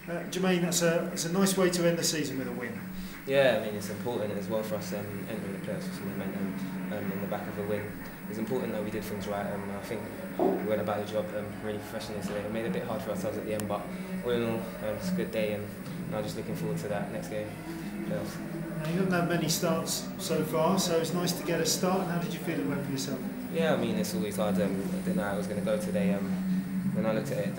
Jermaine, it's a nice way to end the season with a win. Yeah, I mean it's important as well for us entering the playoffs with some momentum in the back of a win. It's important that we did things right. I think we went about the job really professionally today. It made it a bit hard for ourselves at the end, but all in all, it's a good day, and I'm just looking forward to that next game, playoffs. Now, you haven't had many starts so far, so it's nice to get a start. How did you feel it went for yourself? Yeah, I mean it's always hard. I didn't know how I was going to go today. When I looked at it,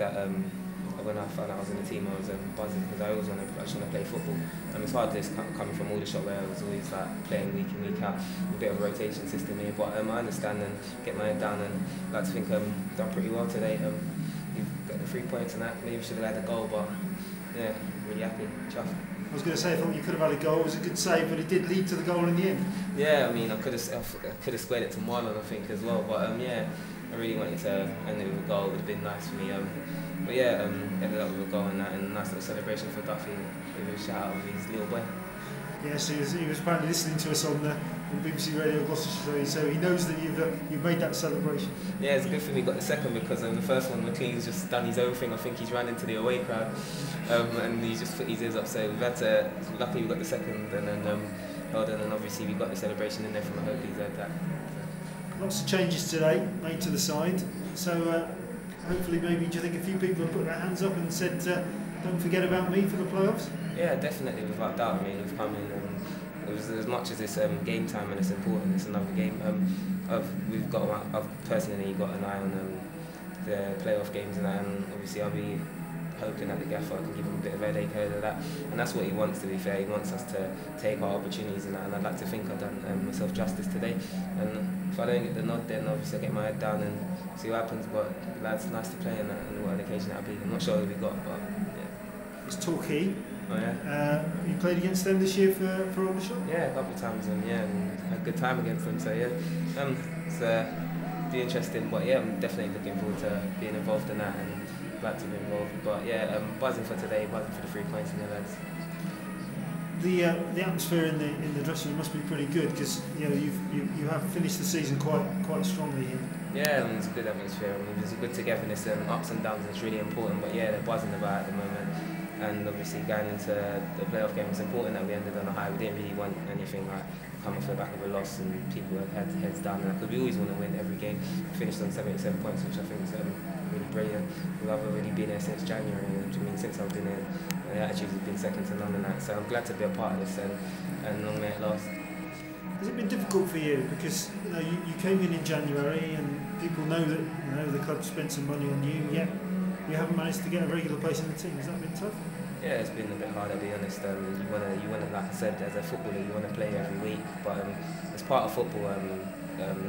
when I found out I was in the team, I was buzzing because I just want to play football. It's hard this coming from all the shot where I was always like playing week in, week out, a bit of a rotation system here. But I understand and get my head down, and I like to think I've done pretty well today. You've got the 3 points and that. Maybe should have had a goal, but yeah, really happy, chuffed. I was going to say I thought you could have had a goal. It was a good save, but it did lead to the goal in the end. Yeah, I mean I could have squared it to Marlon, I think, as well. But yeah, I really wanted to end it with a goal. It would have been nice for me. But yeah, ended up with a goal and that, and a nice little celebration for Duffy. Give him a shout out with his little boy. Yes, he was apparently listening to us on BBC Radio Gloucestershire, so he knows that you've made that celebration. Yeah, it's good for me. Got the second because the first one, McLean's just done his own thing. I think he's ran into the away crowd, and he's just put his ears up. So luckily we got the second, and then held on, and obviously we got the celebration in there from. I hope he's heard that. Lots of changes today made to the side, so hopefully maybe do you think a few people have put their hands up and said don't forget about me for the playoffs? Yeah, definitely, without doubt. I mean, we've come in as much as it's game time and it's important, it's another game. I've personally got an eye on the playoff games and that, and obviously I'll be hoping that the gaffer can give him a bit of a headache ahead of that, and that's what he wants. To be fair, he wants us to take our opportunities and that, and I'd like to think I've done myself justice today. And if I don't get the nod, then obviously I get my head down and see what happens. But lads, nice to play, and what an occasion that'll be. I'm not sure who we got, but yeah. It's Torquay. Oh yeah. You played against them this year for Aldershot? Yeah, a couple of times, and yeah, and had a good time against them. So yeah, it's be interesting. But yeah, I'm definitely looking forward to being involved in that, and glad to be involved. But yeah, buzzing for today, buzzing for the 3 points in the lads. The atmosphere in the dressing room must be pretty good, because you have finished the season quite strongly here. Yeah, and it's a good atmosphere. I mean, there's a good togetherness, ups and downs. It's really important. But yeah, they're buzzing about at the moment. And obviously going into the playoff game, it's important that we ended on a high. We didn't really want anything like come off the back of a loss and people had heads down, because we always want to win every game. We finished on 77 points, which I think is really brilliant. I've already been here since January, I mean since I've been here, the attitude has been second to none in that. So I'm glad to be a part of this, and long may it last. Has it been difficult for you, because you came in January and people know that the club spent some money on you, yet you haven't managed to get a regular place in the team? Has that been tough? Yeah, it's been a bit hard, I'll be honest. You wanna, like I said, as a footballer, you wanna play every week, but it's part of football.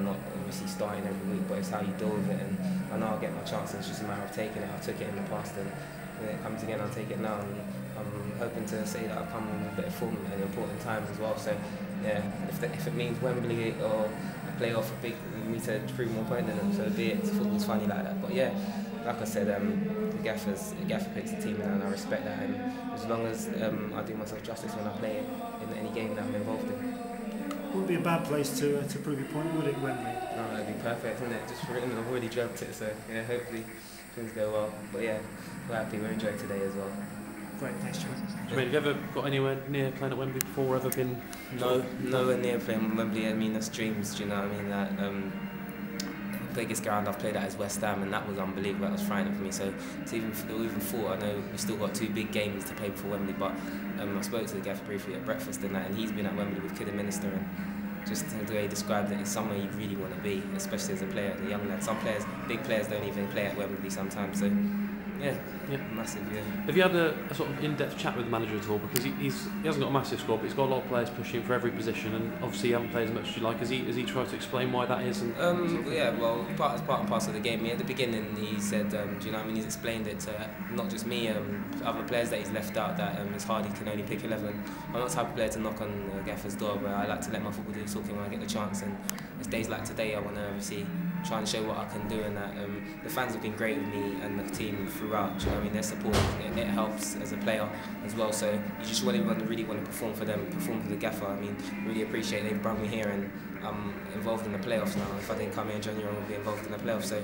Not obviously starting every week, but it's how you deal with it. And I know I'll get my chance, and it's just a matter of taking it. I took it in the past, and when it comes again, I'll take it now. And I'm hoping to say that I've come in a bit of form at an important time as well. So yeah, if it means Wembley or a playoff, we need to prove more point than them. So be it. Football's funny like that, but yeah. Like I said, the gaffer picks the team, and I respect that. And as long as I do myself justice when I play in any game that I'm involved in. Wouldn't be a bad place to prove your point, would it, Wembley? No, that'd be perfect, wouldn't it? Just for written, I've already dreamt it, so yeah, hopefully things go well. But yeah, we're happy, we're enjoying today as well. Great, thanks, John. Jermaine, have you ever got anywhere near playing at Wembley before, ever been? No, nowhere near playing at Wembley. I mean, that's dreams, do you know what I mean? That, biggest ground I've played at is West Ham, and that was unbelievable. That was frightening for me. So even thought, I know we still got 2 big games to play before Wembley, but I spoke to the gaffer briefly at breakfast and that, and he's been at Wembley with Kidderminster, and just the way he described it, it's somewhere you really want to be, especially as a player, the young lad. Some players, big players, don't even play at Wembley sometimes. So yeah, massive. Yeah. Have you had a sort of in-depth chat with the manager at all? Because he hasn't got a massive squad, but he's got a lot of players pushing for every position, and obviously you haven't played as much as you like. Has he tried to explain why that is? Yeah, well, it's part and parcel of the game. At the beginning, he said, do you know what I mean? He's explained it to not just me, other players that he's left out. That it's hard. He can only pick 11. I'm not the type of player to knock on the gaffer's door, but I like to let my football do the talking when I get the chance. And it's days like today, I want to obviously try and show what I can do, and that the fans have been great with me and the team throughout. Do you know what I mean? Their support, it helps as a player as well. So you just really want to perform for them, perform for the gaffer. I mean, really appreciate they've brought me here, and I'm involved in the playoffs now. If I didn't come here in January, I wouldn't be involved in the playoffs. So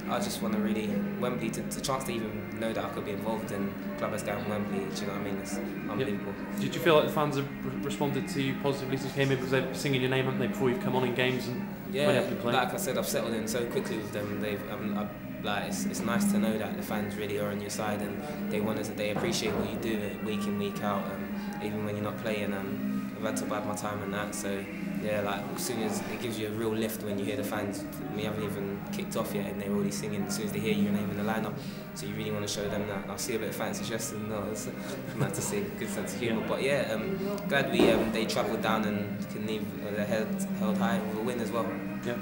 I just want to really, Wembley, to chance to even know that I could be involved in Club S down Wembley, do you know what I mean? It's unbelievable. Yep. Did you feel like the fans have responded to you positively since you came in, because they're singing your name, haven't they, before you've come on in games and when you've been playing? Like I said, I've settled in so quickly with them. They've like it's nice to know that the fans really are on your side, and they appreciate what you do week in, week out, even when you're not playing. I've had to bide my time and that, so yeah, like as soon as it gives you a real lift when you hear the fans. We haven't even kicked off yet, and they're already singing as soon as they hear your name in the lineup. So you really want to show them that. I see a bit of fancy dress, and no, it's mad to see, good sense of humour. But yeah, glad they travelled down and can leave their head held high with a win as well. Yeah.